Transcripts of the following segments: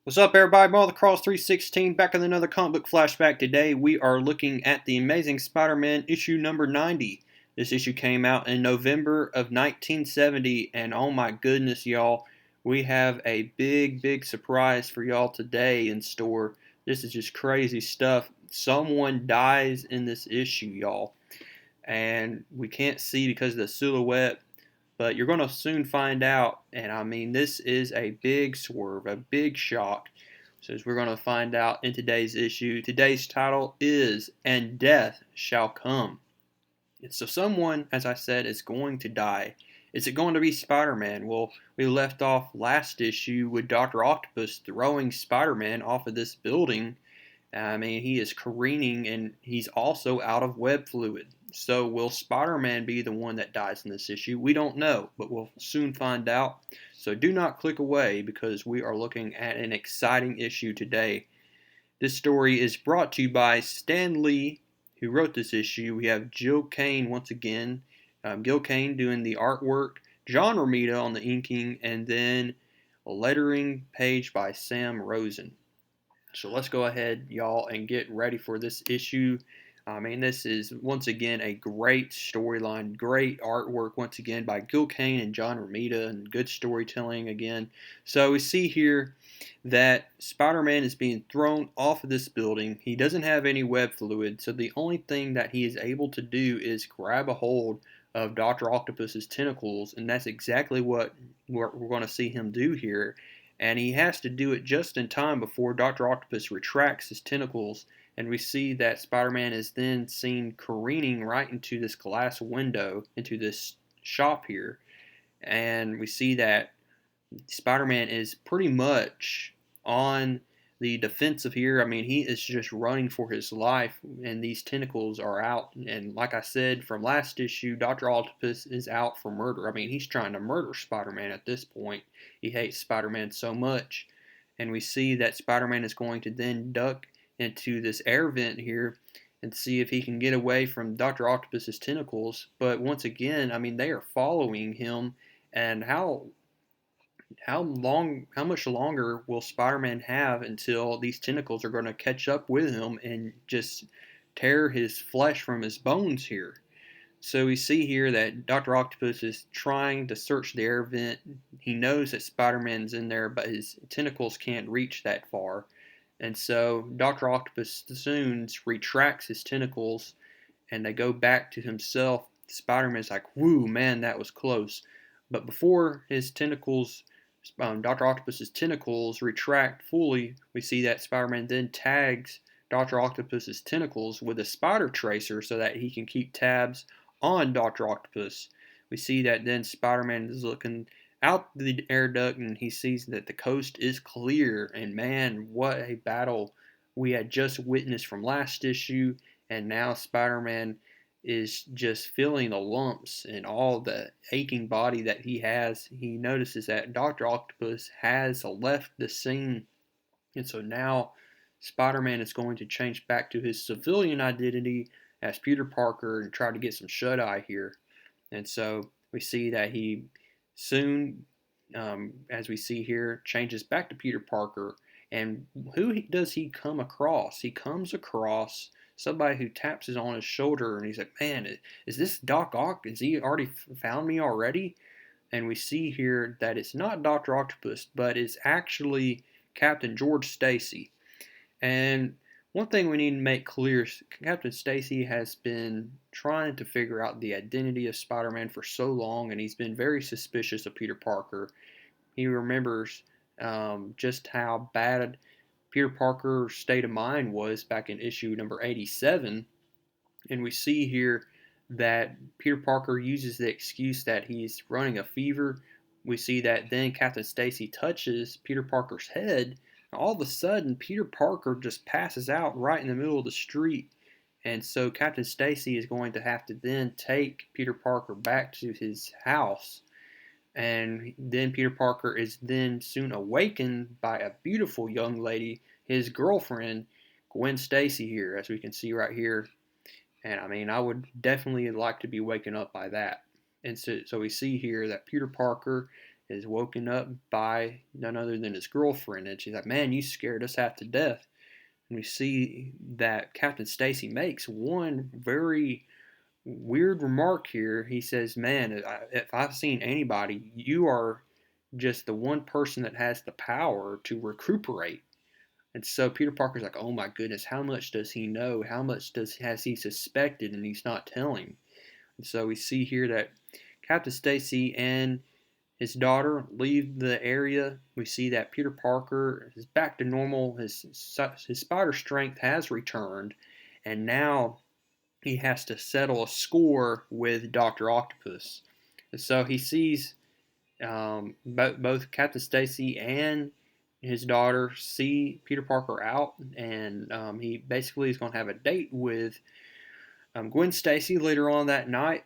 What's up, everybody? Ball the Cross 316 back with another comic book flashback. Today we are looking at the Amazing Spider-Man issue number 90. This issue came out in November of 1970, and oh my goodness, y'all, we have a big surprise for y'all today in store. This is just crazy stuff. Someone dies in this issue, y'all, and we can't see because of the silhouette, but you're going to soon find out. And I mean, this is a big swerve, a big shock. So as we're going to find out in today's issue, today's title is "And Death Shall Come." And so someone, as I said, is going to die. Is it going to be Spider-Man? Well, we left off last issue with Dr. Octopus throwing Spider-Man off of this building. I mean, he is careening, and he's also out of web fluid. So will Spider-Man be the one that dies in this issue? We don't know, but we'll soon find out. So do not click away, because we are looking at an exciting issue today. This story is brought to you by Stan Lee, who wrote this issue. We have Jill Kane once again. Gil Kane doing the artwork, John Romita on the inking, and then a lettering page by Sam Rosen. So let's go ahead, y'all, and get ready for this issue. I mean, this is, once again, a great storyline, great artwork, once again, by Gil Kane and John Romita, and good storytelling again. So we see here that Spider-Man is being thrown off of this building. He doesn't have any web fluid, so the only thing that he is able to do is grab a hold of Dr. Octopus's tentacles, and that's exactly what we're going to see him do here. And he has to do it just in time before Dr. Octopus retracts his tentacles, and we see that Spider-Man is then seen careening right into this glass window, into this shop here, and we see that Spider-Man is pretty much on the defensive here. I mean, he is just running for his life, and these tentacles are out. And like I said from last issue, Dr. Octopus is out for murder. I mean, he's trying to murder Spider-Man at this point. He hates Spider-Man so much. And we see that Spider-Man is going to then duck into this air vent here and see if he can get away from Dr. Octopus's tentacles. But once again, I mean, they are following him. And how much longer will Spider-Man have until these tentacles are going to catch up with him and just tear his flesh from his bones here? So we see here that Dr. Octopus is trying to search the air vent. He knows that Spider-Man's in there, but his tentacles can't reach that far. And so Dr. Octopus soon retracts his tentacles, and they go back to himself. Spider-Man's like, "Whoo, man, that was close." But before his tentacles, Dr. Octopus's tentacles retract fully, we see that Spider-Man then tags Dr. Octopus's tentacles with a spider tracer so that he can keep tabs on Dr. Octopus. We see that then Spider-Man is looking out the air duct, and he sees that the coast is clear. And man, what a battle we had just witnessed from last issue. And now Spider-Man is just feeling the lumps and all the aching body that he has. He notices that Dr. Octopus has left the scene, and so now Spider-Man is going to change back to his civilian identity as Peter Parker and try to get some shut-eye here. And so we see that he soon, as we see here, changes back to Peter Parker. And who does he come across? He comes across somebody who taps his on his shoulder, and he's like, "Man, is this Doc Ock? Has he already found me already?" And we see here that it's not Dr. Octopus, but it's actually Captain George Stacy. And one thing we need to make clear is Captain Stacy has been trying to figure out the identity of Spider-Man for so long, and he's been very suspicious of Peter Parker. He remembers just how bad Peter Parker's state of mind was back in issue number 87. And we see here that Peter Parker uses the excuse that he's running a fever. We see that then Captain Stacy touches Peter Parker's head. All of a sudden, Peter Parker just passes out right in the middle of the street. And so Captain Stacy is going to have to then take Peter Parker back to his house. And then Peter Parker is then soon awakened by a beautiful young lady, his girlfriend, Gwen Stacy here, as we can see right here. And I mean, I would definitely like to be waken up by that. And so we see here that Peter Parker is woken up by none other than his girlfriend, and she's like, "Man, you scared us half to death." And we see that Captain Stacy makes one very weird remark here. He says, "Man, if I've seen anybody, you are just the one person that has the power to recuperate." And so Peter Parker's like, "Oh my goodness, how much does he know? How much has he suspected and he's not telling?" And so we see here that Captain Stacy and his daughter leave the area. We see that Peter Parker is back to normal. His spider strength has returned, and now he has to settle a score with Dr. Octopus. And so he sees both Captain Stacy and his daughter see Peter Parker out, and he basically is going to have a date with Gwen Stacy later on that night.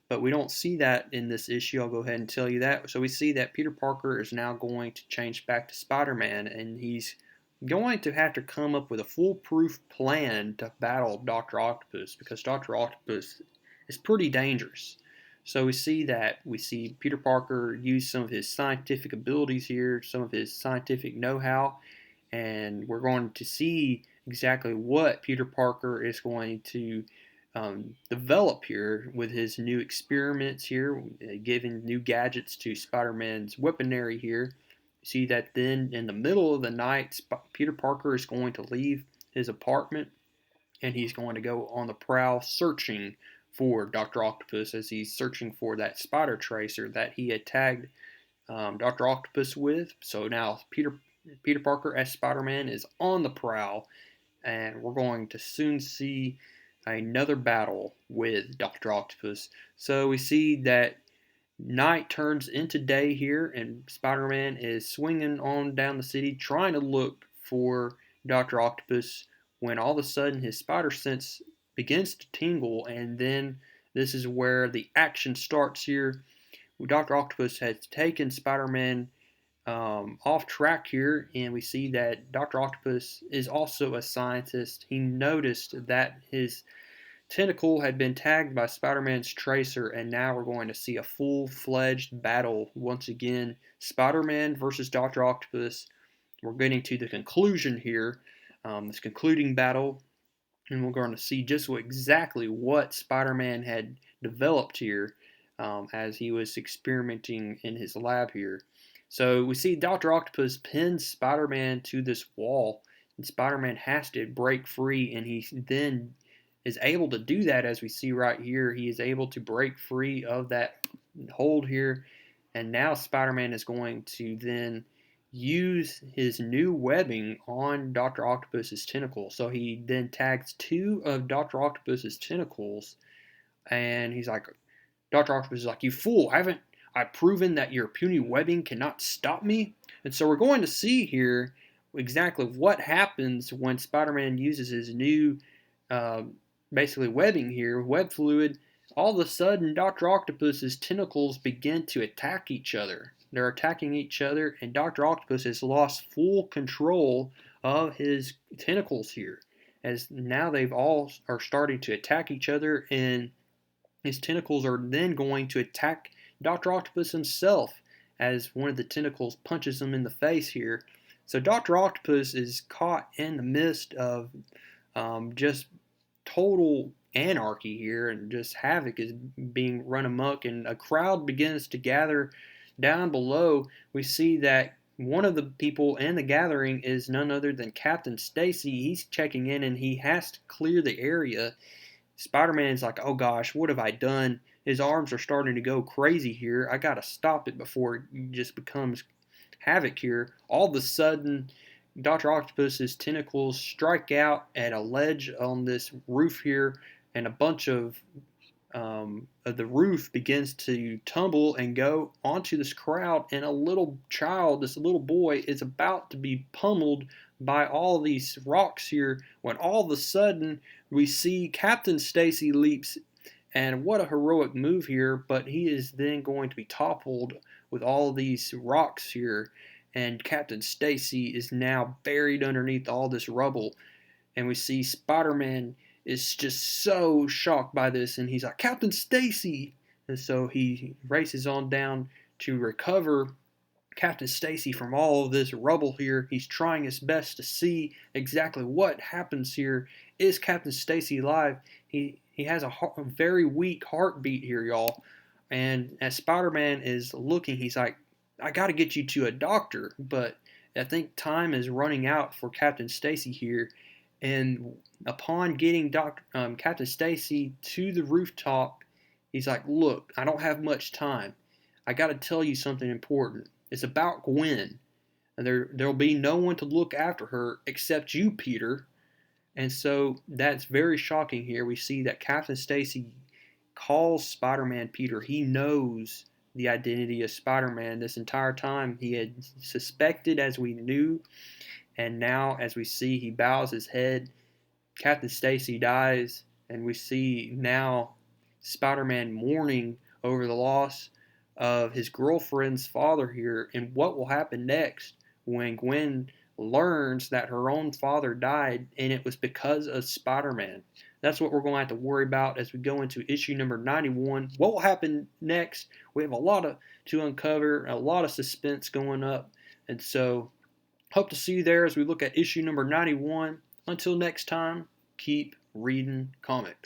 But we don't see that in this issue. I'll go ahead and tell you that. So we see that Peter Parker is now going to change back to Spider-Man, and he's going to have to come up with a foolproof plan to battle Dr. Octopus, because Dr. Octopus is pretty dangerous. So we see Peter Parker use some of his scientific abilities here, some of his scientific know-how, and we're going to see exactly what Peter Parker is going to develop here with his new experiments here, giving new gadgets to Spider-Man's weaponry here. See that then in the middle of the night, Peter Parker is going to leave his apartment, and he's going to go on the prowl searching for Dr. Octopus, as he's searching for that spider tracer that he had tagged Dr. Octopus with. So now Peter Parker as Spider-Man is on the prowl, and we're going to soon see another battle with Dr. Octopus. So we see that night turns into day here, and Spider-Man is swinging on down the city trying to look for Dr. Octopus, when all of a sudden his spider sense begins to tingle, and then this is where the action starts here. Dr. Octopus has taken Spider-Man off track here, and we see that Dr. Octopus is also a scientist. He noticed that his tentacle had been tagged by Spider-Man's tracer, and now we're going to see a full-fledged battle once again. Spider-Man versus Dr. Octopus. We're getting to the conclusion here, this concluding battle, and we're going to see just exactly what Spider-Man had developed here as he was experimenting in his lab here. So we see Dr. Octopus pins Spider-Man to this wall, and Spider-Man has to break free, and he then is able to do that. As we see right here, he is able to break free of that hold here, and now Spider-Man is going to then use his new webbing on Dr. Octopus's tentacles. So he then tags two of Dr. Octopus's tentacles, and he's like, Dr. Octopus is like, "You fool, haven't I proven that your puny webbing cannot stop me?" And so we're going to see here exactly what happens when Spider-Man uses his new basically webbing here, web fluid. All of a sudden, Dr. Octopus's tentacles begin to attack each other. They're attacking each other, and Dr. Octopus has lost full control of his tentacles here, as now they've all are starting to attack each other, and his tentacles are then going to attack Dr. Octopus himself, as one of the tentacles punches him in the face here. So Dr. Octopus is caught in the midst of just total anarchy here, and just havoc is being run amok, and a crowd begins to gather down below. We see that one of the people in the gathering is none other than Captain Stacy. He's checking in, and he has to clear the area. Spider-Man's like, "Oh gosh, what have I done?" His arms are starting to go crazy here. I gotta stop it before it just becomes havoc here. All of a sudden, Dr. Octopus's tentacles strike out at a ledge on this roof here, and a bunch of the roof begins to tumble and go onto this crowd, and a little child, this little boy, is about to be pummeled by all these rocks here, when all of a sudden we see Captain Stacy leaps, and what a heroic move here, but he is then going to be toppled with all these rocks here, and Captain Stacy is now buried underneath all this rubble, and we see Spider-Man is just so shocked by this, and he's like, "Captain Stacy!" And so he races on down to recover Captain Stacy from all of this rubble here. He's trying his best to see exactly what happens here. Is Captain Stacy alive? He has a very weak heartbeat here, y'all. And as Spider-Man is looking, he's like, I got to get you to a doctor. But I think time is running out for Captain Stacy here. And upon getting Captain Stacy to the rooftop, he's like, look, I don't have much time. I got to tell you something important. It's about Gwen. There'll be no one to look after her except you, Peter. And so that's very shocking here. We see that Captain Stacy calls Spider-Man Peter. He knows the identity of Spider-Man this entire time. He had suspected, as we knew, and now as we see, he bows his head. Captain Stacy dies, and we see now Spider-Man mourning over the loss of his girlfriend's father here, and what will happen next when Gwen learns that her own father died and it was because of Spider-Man. That's what we're going to have to worry about as we go into issue number 91. What will happen next? We have a lot to uncover, a lot of suspense going up, and so hope to see you there as we look at issue number 91. Until next time, keep reading comics.